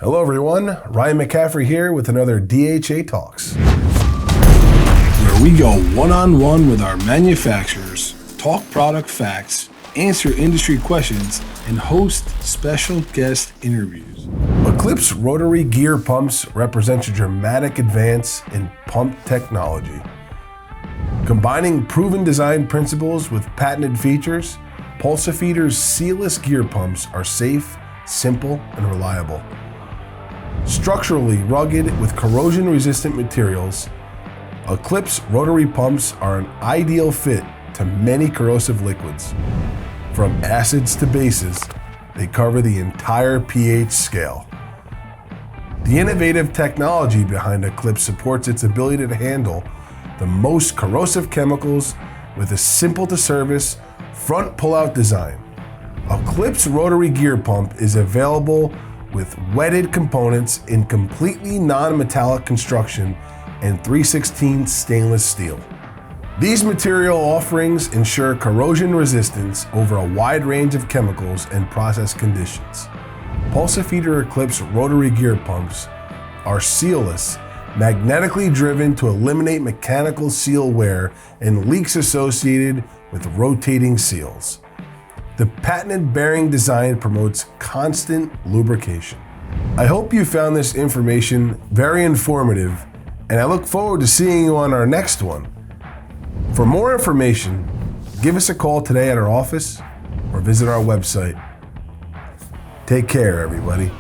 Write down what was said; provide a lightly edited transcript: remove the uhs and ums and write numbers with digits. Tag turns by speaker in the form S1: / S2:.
S1: Hello everyone, Ryan McCaffrey here with another DHA Talks,
S2: where we go one-on-one with our manufacturers, talk product facts, answer industry questions, and host special guest interviews.
S1: Eclipse rotary gear pumps represent a dramatic advance in pump technology. Combining proven design principles with patented features, Pulsafeeders sealless gear pumps are safe, simple, and reliable. Structurally rugged with corrosion-resistant materials, Eclipse rotary pumps are an ideal fit to many corrosive liquids. From acids to bases, they cover the entire pH scale. The innovative technology behind Eclipse supports its ability to handle the most corrosive chemicals with a simple-to-service front pullout design. Eclipse rotary gear pump is available with wetted components in completely non-metallic construction and 3/16 stainless steel. These material offerings ensure corrosion resistance over a wide range of chemicals and process conditions. Pulsafeeder Eclipse rotary gear pumps are sealless, magnetically driven to eliminate mechanical seal wear and leaks associated with rotating seals. The patented bearing design promotes constant lubrication. I hope you found this information very informative, and I look forward to seeing you on our next one. For more information, give us a call today at our office or visit our website. Take care, everybody.